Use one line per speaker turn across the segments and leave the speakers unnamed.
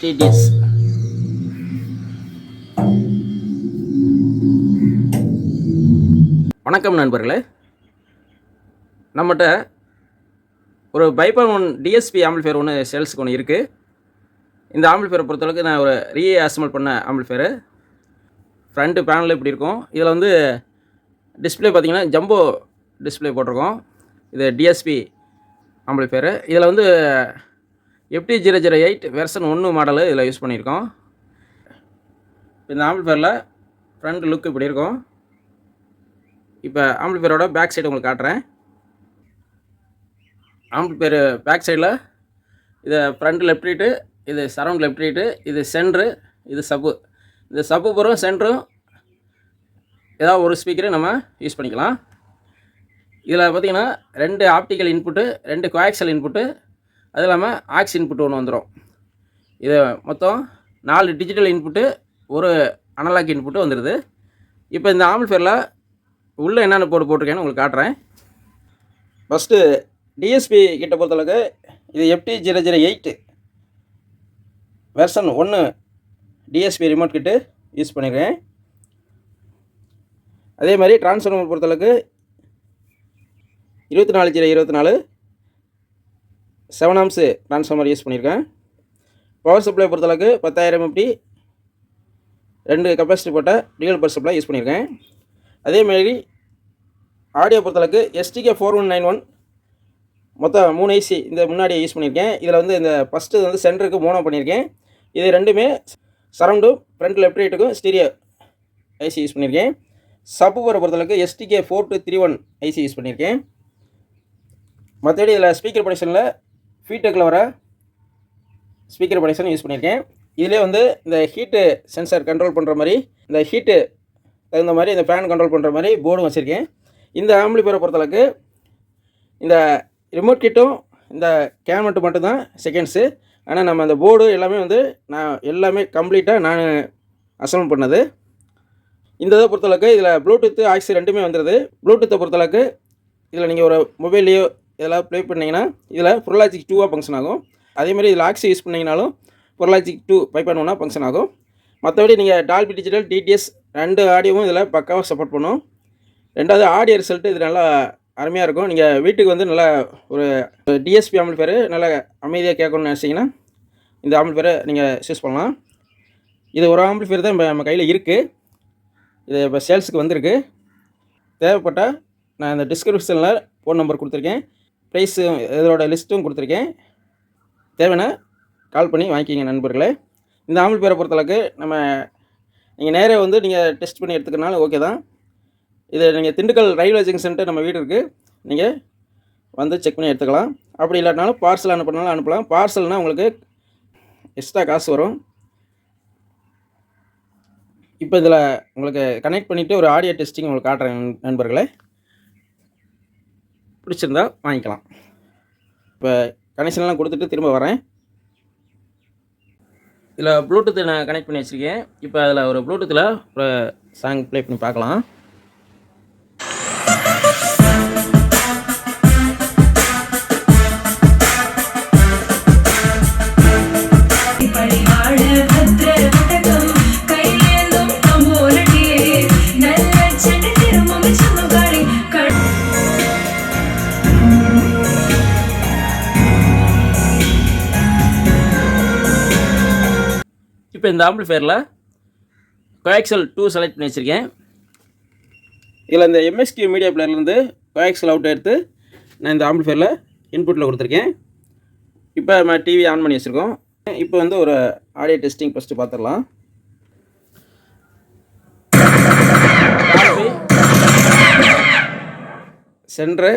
TDS. வணக்கம் நண்பர்களே, நம்மகிட்ட ஒரு பைபான் 1 டிஎஸ்பி ஆம்பிளிஃபையர் ஒன்று சேல்ஸுக்கு ஒன்று இருக்குது. இந்த ஆம்பிளிஃபையரை பொறுத்தளவுக்கு நான் ஒரு ரீஅசெம்பிள் பண்ண ஆம்பிளிஃபையரு. ஃப்ரண்ட்டு பேனல் இப்படி இருக்கும். இதில் வந்து டிஸ்பிளே பார்த்திங்கன்னா ஜம்போ டிஸ்பிளே போட்டிருக்கோம். இது டிஎஸ்பி ஆம்பிளிஃபையரு. இதில் வந்து FT008 வெர்ஷன் 1 மாடலு இதில் யூஸ் பண்ணியிருக்கோம். இந்த ஆம்பிளிஃபையரில் ஃப்ரண்ட் லுக் இப்படி இருக்கும். இப்போ ஆம்பிளிஃபையரோட பேக் சைடு உங்களுக்கு காட்டுறேன். ஆம்பிளிஃபையர் பேக் சைடில் இது ஃப்ரண்ட் லெஃப்ட் ரைட்டு, இது சரவுண்ட் லெஃப்ட் ரைட்டு, இது சென்ட்ரு, இது சப்பு. இந்த சப்பு பூரும் சென்ட்ரும் ஏதாவது ஒரு ஸ்பீக்கரை நம்ம யூஸ் பண்ணிக்கலாம். இதில் பார்த்திங்கன்னா 2 ஆப்டிக்கல் இன்புட்டு, 2 கோஆக்சல் இன்புட்டு, அது இல்லாமல் ஆக்ஸ் இன்புட் ஒன்று வந்துடும். இது மொத்தம் 4 டிஜிட்டல் இன்புட்டு, ஒரு அனலாக் இன்புட்டு வந்துடுது. இப்போ இந்த ஆம்பிளிஃபையரில் உள்ளே என்னென்ன போட்டிருக்கேன்னு உங்களுக்கு காட்டுறேன். ஃபஸ்ட்டு டிஎஸ்பி கிட்ட பொறுத்தளவுக்கு இது FT008 version 1 DSP remote kit use பண்ணியிருக்கேன். அதே மாதிரி ட்ரான்ஸ்ஃபார்மர் பொறுத்தளவுக்கு 24/24 7 ஆம்ஸ் ட்ரான்ஸ்ஃபார்மர் யூஸ் பண்ணியிருக்கேன். பவர் சப்ளை பொறுத்தளவுக்கு 10,000 MFT 2 கெப்பாசிட்டி போட்ட டியூவல் பவர் சப்ளை யூஸ் பண்ணியிருக்கேன். அதேமாதிரி ஆடியோ பொறுத்தளவுக்கு STK4191 மொத்தம் 3 ஐசி இந்த முன்னாடி யூஸ் பண்ணியிருக்கேன். இதில் வந்து இந்த ஃபஸ்ட்டு வந்து சென்டருக்கு மோனோ பண்ணியிருக்கேன். இது ரெண்டுமே சரவுண்டும் ஃப்ரண்ட் லெஃப்ட் ரைட்டுக்கும் ஸ்டீரியோ ஐசி யூஸ் பண்ணியிருக்கேன். சப்வூஃபரை பொறுத்தளவுக்கு STK4231 ஐசி யூஸ் பண்ணியிருக்கேன். மற்றபடி இதில் ஸ்பீக்கர் ப்ரொடக்ஷனில் ஃபீட்டெக்கில் வர ஸ்பீக்கர் ப்ரொடக்ஷன் யூஸ் பண்ணியிருக்கேன். இதிலே வந்து இந்த ஹீட்டு சென்சார் கண்ட்ரோல் பண்ணுற மாதிரி, இந்த ஹீட்டு தகுந்த மாதிரி இந்த ஃபேன் கண்ட்ரோல் பண்ணுற மாதிரி போர்டும் வச்சுருக்கேன். இந்த ஆம்பிளிஃபையரை பொறுத்தளவுக்கு இந்த ரிமோட் கிட்டும் இந்த கேமட்டு மட்டும்தான் செகண்ட்ஸு. ஆனால் நம்ம அந்த போர்டு எல்லாமே வந்து நான் எல்லாமே கம்ப்ளீட்டாக நான் அசம்பிள் பண்ணது. இந்த இதை பொறுத்தளவுக்கு இதில் ப்ளூடூத்து ஆக்ஸ் ரெண்டுமே வந்துடுது. ப்ளூடூத்தை பொறுத்தளவுக்கு இதில் நீங்கள் ஒரு மொபைல்லையோ இதெல்லாம் ப்ளே பண்ணிங்கன்னா இதில் ப்ரோலாஜிக் 2 ஃபங்க்ஷன் ஆகும். அதேமாதிரி இதில் ஆக்ஸ் யூஸ் பண்ணிங்கனாலும் ப்ரோலாஜிக் 2 பைபான் 1 ஃபங்க்ஷன் ஆகும். மற்றபடி நீங்கள் டால்பி டிஜிட்டல் DTS 2 ஆடியோவும் இதில் பக்காவாக சப்போர்ட் பண்ணும். ரெண்டாவது ஆடியோ ரிசல்ட்டு இது நல்லா அருமையாக இருக்கும். நீங்கள் வீட்டுக்கு வந்து நல்லா ஒரு டிஎஸ்பி ஆம்பிளிஃபையர் நல்லா அமைதியாக கேட்கணும்னு நினச்சிங்கன்னா இந்த ஆம்பிளிஃபையரை நீங்கள் யூஸ் பண்ணலாம். இது ஒரு ஆம்பிளிஃபையர் தான் இப்போ நம்ம கையில் இருக்குது. இது இப்போ சேல்ஸுக்கு வந்திருக்கு. தேவைப்பட்டால் நான் இந்த டிஸ்கிரிப்ஷனில் ஃபோன் நம்பர் கொடுத்துருக்கேன், ப்ரைஸும் இதோட லிஸ்ட்டும் கொடுத்துருக்கேன். தேவைன்னா கால் பண்ணி வாங்கிக்கிங்க நண்பர்களே. இந்த ஆம்பிளிஃபையரை பொறுத்தளவுக்கு நீங்கள் நேராக வந்து நீங்கள் டெஸ்ட் பண்ணி எடுத்துக்கிறனாலும் ஓகே தான். இது நீங்கள் திண்டுக்கல் ரயில்வே ஜங்ஷன்ட்டு நம்ம வீடு இருக்குது, நீங்கள் வந்து செக் பண்ணி எடுத்துக்கலாம். அப்படி இல்லாட்டினாலும் பார்சல் அனுப்பினாலும் அனுப்பலாம். பார்சல்னால் உங்களுக்கு எக்ஸ்ட்ரா காசு வரும். இப்போ இதில் உங்களுக்கு கனெக்ட் பண்ணிவிட்டு ஒரு ஆடியோ டெஸ்டிங் உங்களுக்கு காட்டுறேன் நண்பர்களே. பிடிச்சிருந்தா வாங்கிக்கலாம். இப்போ கனெக்ஷன்லாம் கொடுத்துட்டு திரும்ப வரேன். இதில் ப்ளூடூத்து நான் கனெக்ட் பண்ணி வச்சுருக்கேன். இப்போ அதில் ஒரு ப்ளூடூத்தில் ஒரு சாங் ப்ளே பண்ணி பார்க்கலாம். இப்போ இந்த ஆம்பிளிஃபையரில் கோஆக்சல் 2 செலக்ட் பண்ணி வச்சுருக்கேன். இதில் இந்த MSQ மீடியா பிளேயர்லேருந்து கோஆக்சல் அவுட் எடுத்து நான் இந்த ஆம்பிளிஃபையரில் இன்புட்டில் கொடுத்துருக்கேன். இப்போ நம்ம டிவி ஆன் பண்ணி வச்சுருக்கோம். இப்போ வந்து ஒரு ஆடியோ டெஸ்டிங் ஃபஸ்ட்டு பார்த்துடலாம். Centre,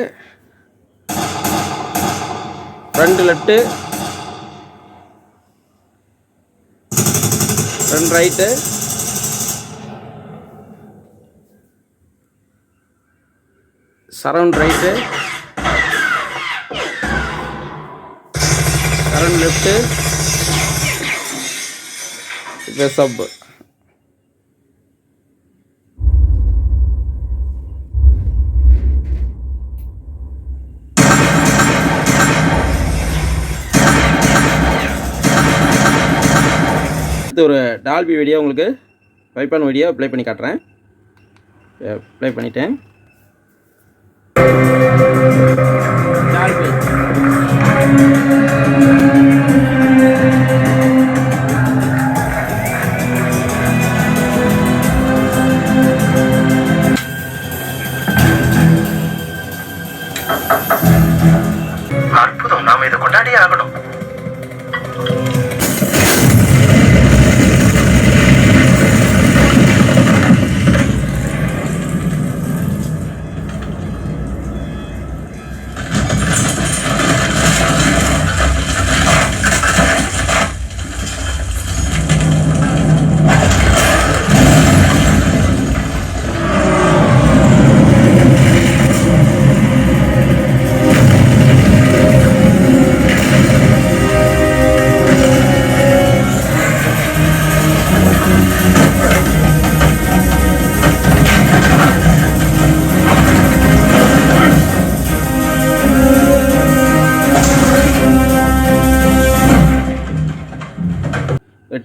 front left, front right, surround right, surround left, இப்போ சப். அடுத்து ஒரு டால்பி வீடியோ உங்களுக்கு வைப்பான் வீடியோ ப்ளே பண்ணி காட்டுறேன். ப்ளே பண்ணிட்டேன். டால்பி
அற்புதம். நாம இதை கொண்டாடியே ஆகணும்.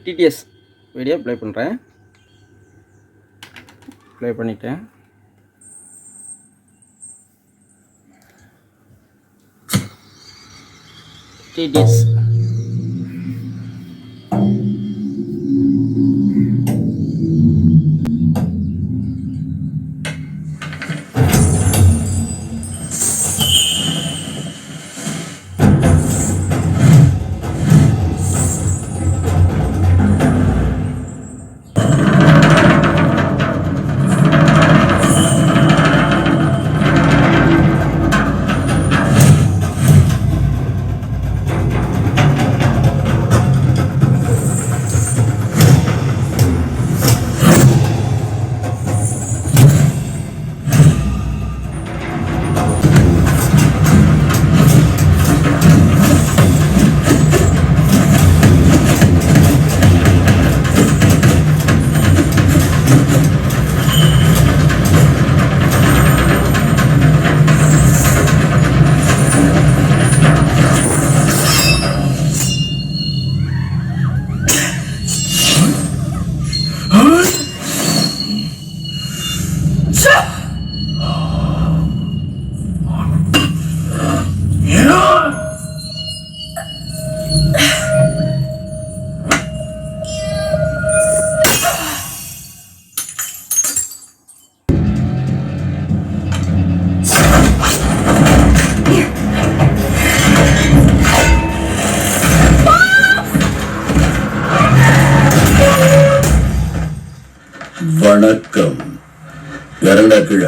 டிடிஎஸ் வீடியோ ப்ளே பண்ணுறேன். ப்ளே பண்ணிட்டேன். டிடிஎஸ்
வணக்கம் கருணகிழ.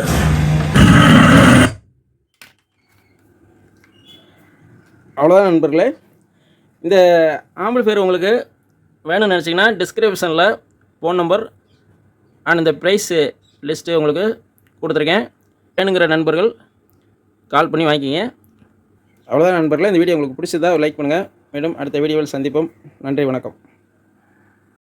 அவ்வளோதான் நண்பர்களே. இந்த ஆம்பிளிஃபையர் உங்களுக்கு வேணும்னு நினச்சிங்கன்னா டிஸ்கிரிப்ஷனில் ஃபோன் நம்பர் அண்ட் இந்த ப்ரைஸு லிஸ்ட்டு உங்களுக்கு கொடுத்துருக்கேன். வேணுங்கிற நண்பர்கள் கால் பண்ணி வாங்கிக்கிங்க. அவ்வளோதான் நண்பர்களே. இந்த வீடியோ உங்களுக்கு பிடிச்சதா லைக் பண்ணுங்கள். மேலும் அடுத்த வீடியோவில் சந்திப்போம். நன்றி, வணக்கம்.